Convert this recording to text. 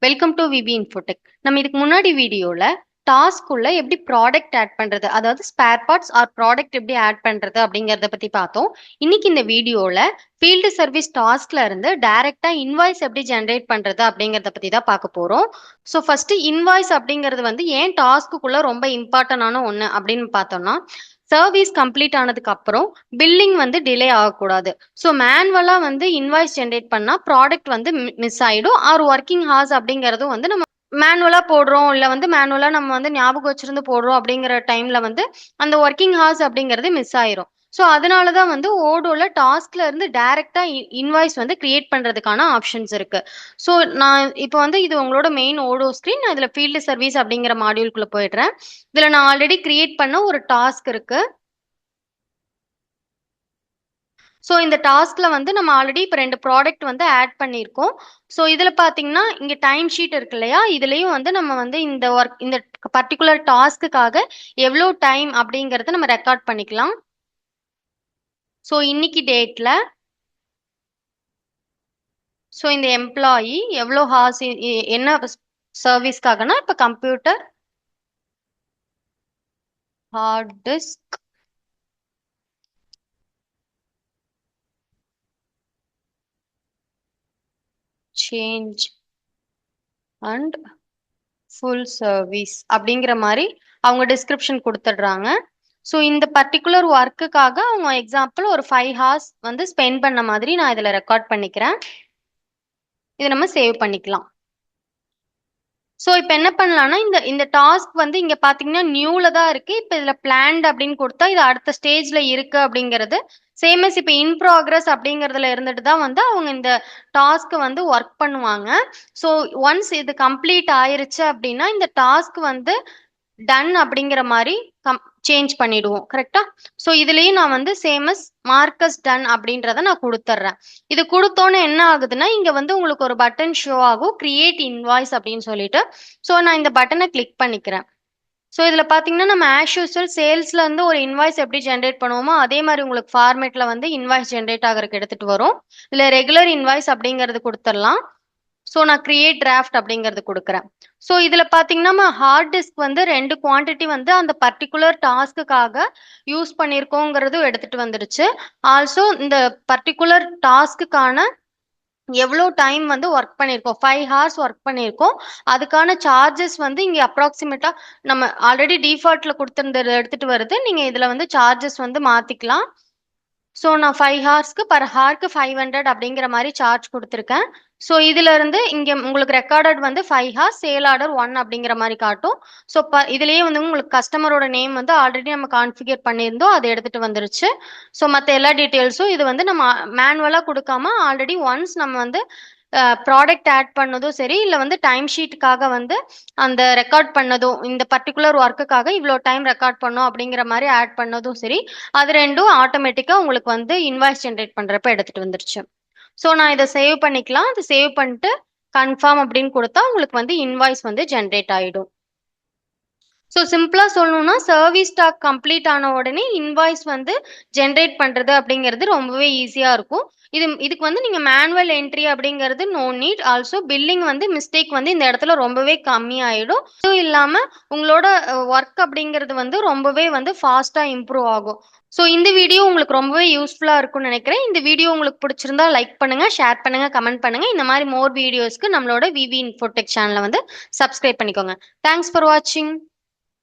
Welcome to VP Infotech. நம்ம இதுக்கு முன்னாடி வீடியோல டாஸ்க் உள்ள எப்படி ப்ராடக்ட் ஆட் பண்றது, அதாவது ஸ்பேர் பார்ட்ஸ் ஆர் ப்ராடக்ட் எப்படி ஆட் பண்றது அப்படிங்கறத பத்தி பார்த்தோம். இன்னைக்கு இந்த வீடியோல ஃபீல்டு சர்வீஸ் டாஸ்க்ல இருந்து டைரக்டா இன்வாய்ஸ் எப்படி ஜென்ரேட் பண்றது அப்படிங்கறத பத்தி தான் பார்க்க போறோம். ஸோ ஃபர்ஸ்ட் இன்வாய்ஸ் அப்படிங்கிறது வந்து ஏன் டாஸ்க்குள்ள ரொம்ப இம்பார்ட்டன்டான ஒண்ணு அப்படின்னு பார்த்தோம்னா, சர்வீஸ் கம்ப்ளீட் ஆனதுக்கு அப்புறம் பில்லிங் வந்து டிலே ஆகக்கூடாது. ஸோ மேனுவலா வந்து இன்வாய்ஸ் ஜென்ரேட் பண்ணா ப்ராடக்ட் வந்து மிஸ் ஆயிடும். ஆர் ஒர்க்கிங் ஹார்ஸ் அப்படிங்கறதும் வந்து நம்ம மேனுவலா போடுறோம், இல்ல வந்து மேனுவலா நம்ம வந்து ஞாபகம் வச்சிருந்து போடுறோம் அப்படிங்கிற டைம்ல வந்து அந்த ஒர்க்கிங் ஹார்ஸ் அப்படிங்கிறது மிஸ் ஆயிரும். ஸோ அதனாலதான் வந்து ஓடோல டாஸ்க்ல இருந்து டைரக்டா இன்வாய்ஸ் வந்து கிரியேட் பண்றதுக்கான ஆப்ஷன்ஸ் இருக்கு. ஸோ நான் இப்போ வந்து இது உங்களோட மெயின் ஓடோ ஸ்கிரீன். நான் இதுல ஃபீல்டு சர்வீஸ் அப்படிங்கிற மாடியூல்குள்ள போயிடுறேன். இதுல நான் ஆல்ரெடி கிரியேட் பண்ண ஒரு டாஸ்க் இருக்கு. ஸோ இந்த டாஸ்க்ல வந்து நம்ம ஆல்ரெடி இப்போ 2 ப்ராடக்ட் வந்து ஆட் பண்ணியிருக்கோம். ஸோ இதில் பார்த்தீங்கன்னா இங்கே டைம் ஷீட் இருக்கு இல்லையா, இதுலேயும் வந்து நம்ம வந்து இந்த பர்டிகுலர் டாஸ்க்குக்காக எவ்வளோ டைம் அப்படிங்கிறத நம்ம ரெக்கார்ட் பண்ணிக்கலாம். ஸோ இன்னைக்கு டேட்ல ஸோ இந்த எம்ப்ளாயி எவ்வளோ ஹார்ஸ் என்ன சர்வீஸ்க்காகனா, இப்போ computer hard disk change and full service அப்படிங்கிற மாதிரி அவங்க டிஸ்கிரிப்ஷன் கொடுத்துடுறாங்க. ஸோ இந்த பர்டிகுலர் ஒர்க்குக்காக அவங்க எக்ஸாம்பிள் ஒரு 5 ஹார்ஸ் வந்து ஸ்பெண்ட் பண்ண மாதிரி நான் இதில் ரெக்கார்ட் பண்ணிக்கிறேன். இதை நம்ம சேவ் பண்ணிக்கலாம். ஸோ இப்போ என்ன பண்ணலாம்னா, இந்த இந்த டாஸ்க் வந்து இங்கே பார்த்தீங்கன்னா நியூல தான் இருக்கு. இப்போ இதில் பிளான்ட் அப்படின்னு கொடுத்தா இது அடுத்த ஸ்டேஜ்ல இருக்கு அப்படிங்கிறது சேமஸ் இப்போ இன் ப்ராக்ரஸ் அப்படிங்கிறதுல இருந்துட்டு தான் வந்து அவங்க இந்த டாஸ்க்கு வந்து ஒர்க் பண்ணுவாங்க. ஸோ ஒன்ஸ் இது கம்ப்ளீட் ஆயிருச்சு அப்படின்னா இந்த டாஸ்க் வந்து டன் அப்படிங்கிற மாதிரி சேஞ்ச் பண்ணிடுவோம். கரெக்டா? ஸோ இதுலயும் நான் வந்து சேமஸ் மார்க்கஸ் டன் அப்படின்றத நான் கொடுத்துட்றேன். இது கொடுத்தோன்னே என்ன ஆகுதுன்னா, இங்க வந்து உங்களுக்கு ஒரு பட்டன் ஷோ ஆகும், கிரியேட் இன்வாய்ஸ் அப்படின்னு சொல்லிட்டு. ஸோ நான் இந்த பட்டனை கிளிக் பண்ணிக்கிறேன். ஸோ இதில் பார்த்தீங்கன்னா நம்ம ஆஸ் யூஸ்வல் சேல்ஸ்ல இருந்து ஒரு இன்வாய்ஸ் எப்படி ஜென்ரேட் பண்ணுவோமோ அதே மாதிரி உங்களுக்கு ஃபார்மேட்ல வந்து இன்வாய்ஸ் ஜென்ரேட் ஆகிறதுக்கு எடுத்துட்டு வரும். இல்லை ரெகுலர் இன்வாய்ஸ் அப்படிங்கிறது கொடுத்துடலாம். ஸோ நான் கிரியேட் டிராஃப்ட் அப்படிங்கிறது கொடுக்குறேன். ஸோ இதில் பார்த்தீங்கன்னா ஹார்ட் டிஸ்க் வந்து 2 குவான்டிட்டி வந்து அந்த பர்டிகுலர் டாஸ்க்குக்காக யூஸ் பண்ணியிருக்கோங்கிறதும் எடுத்துட்டு வந்துடுச்சு. ஆல்சோ இந்த பர்டிகுலர் டாஸ்க்குக்கான எவ்வளோ டைம் வந்து ஒர்க் பண்ணியிருக்கோம், 5 ஹார்ஸ் ஒர்க் பண்ணியிருக்கோம். அதுக்கான சார்ஜஸ் வந்து இங்கே அப்ராக்சிமேட்டா நம்ம ஆல்ரெடி டிஃபால்ட்ல கொடுத்துருந்தது எடுத்துட்டு வருது. நீங்க இதுல வந்து சார்ஜஸ் வந்து மாத்திக்கலாம். ஸோ நான் 5 ஹார்ஸ்க்கு பர் ஹார்க்கு 500 அப்படிங்கிற மாதிரி சார்ஜ் கொடுத்துருக்கேன். ஸோ இதுல இருந்து இங்க உங்களுக்கு ரெக்கார்டட் வந்து 5 ஹார்ஸ், சேல் ஆர்டர் 1 அப்படிங்கிற மாதிரி காட்டும். ஸோ இதுலயே வந்து உங்களுக்கு கஸ்டமரோட நேம் வந்து ஆல்ரெடி நம்ம கான்ஃபிகர் பண்ணியிருந்தோம், அதை எடுத்துட்டு வந்துருச்சு. ஸோ மற்ற எல்லா டீட்டெயில்ஸும் இது வந்து நம்ம மேனுவலா கொடுக்காம ஆல்ரெடி ஒன்ஸ் நம்ம வந்து ப்ராடக்ட் ஆட் பண்ணதும் சரி, இல்லை வந்து டைம் ஷீட்டுக்காக வந்து அந்த ரெக்கார்ட் பண்ணதும், இந்த பர்டிகுலர் ஒர்க்குக்காக இவ்வளோ டைம் ரெக்கார்ட் பண்ணோம் அப்படிங்கிற மாதிரி ஆட் பண்ணதும் சரி, அது ரெண்டும் ஆட்டோமேட்டிக்காக உங்களுக்கு வந்து இன்வாய்ஸ் ஜென்ரேட் பண்ணுறப்ப எடுத்துகிட்டு வந்துருச்சு. ஸோ நான் இதை சேவ் பண்ணிக்கலாம். அதை சேவ் பண்ணிட்டு கன்ஃபார்ம் அப்படின்னு கொடுத்தா உங்களுக்கு வந்து இன்வாய்ஸ் வந்து ஜென்ரேட் ஆகிடும். ஸோ சிம்பிளாக சொல்லணும்னா, சர்வீஸ் ஸ்டாக் கம்ப்ளீட் ஆன உடனே இன்வாய்ஸ் வந்து ஜென்ரேட் பண்ணுறது அப்படிங்கிறது ரொம்பவே ஈஸியாக இருக்கும். இதுக்கு வந்து நீங்கள் மேனுவல் என்ட்ரி அப்படிங்கிறது நோ நீட். ஆல்சோ பில்லிங் வந்து மிஸ்டேக் வந்து இந்த இடத்துல ரொம்பவே கம்மியாயிடும். அதுவும் இல்லாமல் உங்களோட ஒர்க் அப்படிங்கிறது வந்து ரொம்பவே வந்து ஃபாஸ்ட்டாக இம்ப்ரூவ் ஆகும். ஸோ இந்த வீடியோ உங்களுக்கு ரொம்பவே யூஸ்ஃபுல்லாக இருக்கும்னு நினைக்கிறேன். இந்த வீடியோ உங்களுக்கு பிடிச்சிருந்தா லைக் பண்ணுங்க, ஷேர் பண்ணுங்க, கமெண்ட் பண்ணுங்க. இந்த மாதிரி மோர் வீடியோஸ்க்கு நம்மளோட விவி இன்ஃபோடெக் சேனலை வந்து சப்ஸ்கிரைப் பண்ணிக்கோங்க. தேங்க்ஸ் ஃபார் வாட்சிங்.